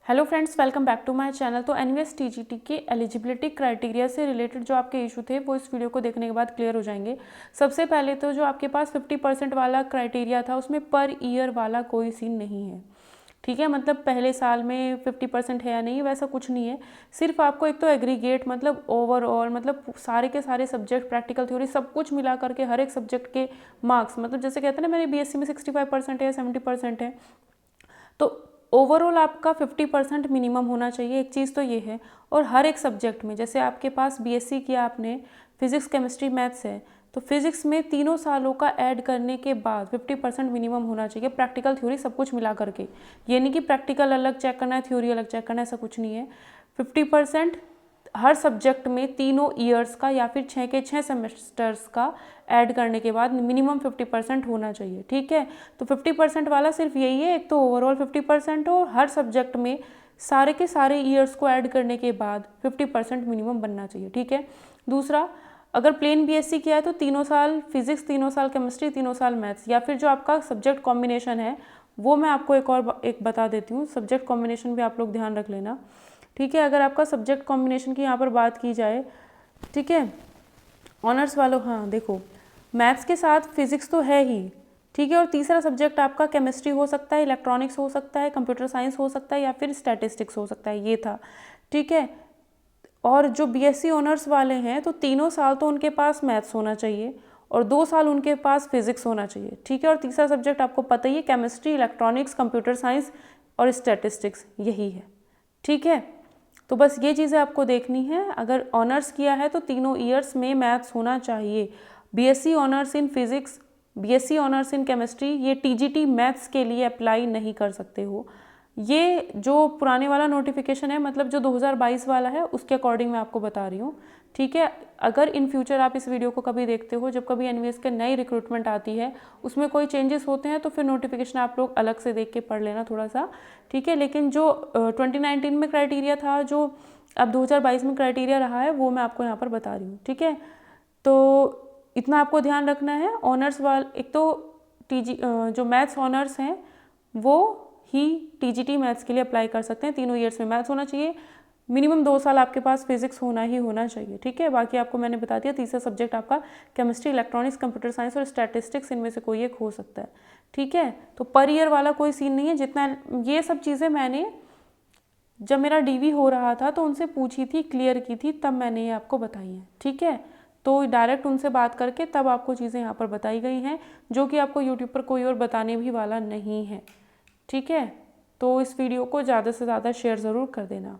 Hello friends, welcome back to my channel. तो NVS TGT के eligibility criteria से related जो आपके इशू थे वो इस वीडियो को देखने के बाद क्लियर हो जाएंगे। सबसे पहले तो जो आपके पास 50% वाला क्राइटेरिया था उसमें पर ईयर वाला कोई सीन नहीं है। ठीक है, मतलब पहले साल में 50% है या नहीं, वैसा कुछ नहीं है। सिर्फ आपको एक तो एग्रीगेट मतलब ओवरऑल मतलब सारे के सारे सब्जेक्ट, प्रैक्टिकल थ्योरी सब कुछ मिला करके हर एक सब्जेक्ट के मार्क्स, मतलब जैसे कहते हैं ना मेरे बीएससी में 65% है, 70% है, तो ओवरऑल आपका 50% मिनिमम होना चाहिए। एक चीज़ तो ये है। और हर एक सब्जेक्ट में, जैसे आपके पास बीएससी किया आपने, फिजिक्स केमिस्ट्री मैथ्स है, तो फिजिक्स में तीनों सालों का ऐड करने के बाद 50% मिनिमम होना चाहिए, प्रैक्टिकल थ्योरी सब कुछ मिला करके। ये नहीं कि प्रैक्टिकल अलग चेक करना है, थ्योरी अलग चेक करना है, ऐसा कुछ नहीं है। 50% हर सब्जेक्ट में तीनों ईयर्स का या फिर 6 के 6 सेमेस्टर्स का ऐड करने के बाद मिनिमम 50% होना चाहिए। ठीक है, तो 50% वाला सिर्फ यही है, एक तो ओवरऑल 50% हो, हर सब्जेक्ट में सारे के सारे ईयर्स को ऐड करने के बाद 50% मिनिमम बनना चाहिए। ठीक है। दूसरा, अगर प्लेन बीएससी किया है तो तीनों साल फिजिक्स, तीनों साल केमिस्ट्री, तीनों साल मैथ्स, या फिर जो आपका सब्जेक्ट कॉम्बिनेशन है वो मैं आपको एक बता देती हूँ। सब्जेक्ट कॉम्बिनेशन भी आप लोग ध्यान रख लेना। ठीक है, अगर आपका सब्जेक्ट कॉम्बिनेशन की यहाँ पर बात की जाए, ठीक है, ऑनर्स वालों, हाँ देखो, मैथ्स के साथ फिजिक्स तो है ही, ठीक है, और तीसरा सब्जेक्ट आपका केमिस्ट्री हो सकता है, इलेक्ट्रॉनिक्स हो सकता है, कंप्यूटर साइंस हो सकता है, या फिर स्टैटिस्टिक्स हो सकता है, ये था। ठीक है, और जो बीएससी ऑनर्स वाले हैं तो तीनों साल तो उनके पास मैथ्स होना चाहिए और 2 साल उनके पास फिजिक्स होना चाहिए। ठीक है, और तीसरा सब्जेक्ट आपको पता ही है, केमिस्ट्री, इलेक्ट्रॉनिक्स, कंप्यूटर साइंस और स्टैटिस्टिक्स, यही है। ठीक है, तो बस ये चीज़ें आपको देखनी है। अगर ऑनर्स किया है तो तीनों ईयर्स में मैथ्स होना चाहिए। BSc honours in physics, BSc honours in chemistry, ये टीजीटी मैथ्स के लिए अप्लाई नहीं कर सकते हो। ये जो पुराने वाला नोटिफिकेशन है, मतलब जो 2022 वाला है, उसके अकॉर्डिंग मैं आपको बता रही हूँ। ठीक है, अगर इन फ्यूचर आप इस वीडियो को कभी देखते हो, जब कभी एनवीएस के नई रिक्रूटमेंट आती है, उसमें कोई चेंजेस होते हैं, तो फिर नोटिफिकेशन आप लोग अलग से देख के पढ़ लेना थोड़ा सा। ठीक है, लेकिन जो 2019 में क्राइटेरिया था, जो अब 2022 में क्राइटेरिया रहा है, वो मैं आपको यहाँ पर बता रही हूँ। ठीक है, तो इतना आपको ध्यान रखना है। ऑनर्स वाल एक तो जो मैथ्स ऑनर्स हैं वो ही टीजीटी मैथ्स के लिए अप्लाई कर सकते हैं। तीनों ईयर्स में मैथ्स होना चाहिए, मिनिमम 2 साल आपके पास फिजिक्स होना ही होना चाहिए। ठीक है, बाकी आपको मैंने बता दिया। तीसरा सब्जेक्ट आपका केमिस्ट्री, इलेक्ट्रॉनिक्स, कंप्यूटर साइंस और स्टैटिस्टिक्स, इनमें से कोई एक हो सकता है। ठीक है, तो पर ईयर वाला कोई सीन नहीं है। जितना ये सब चीज़ें मैंने जब मेरा डीवी हो रहा था तो उनसे पूछी थी, क्लियर की थी, तब मैंने ये आपको बताई हैं। ठीक है, तो डायरेक्ट उनसे बात करके तब आपको चीज़ें यहाँ पर बताई गई हैं, जो कि आपको यूट्यूब पर कोई और बताने भी वाला नहीं है। ठीक है, तो इस वीडियो को ज़्यादा से ज़्यादा शेयर ज़रूर कर देना।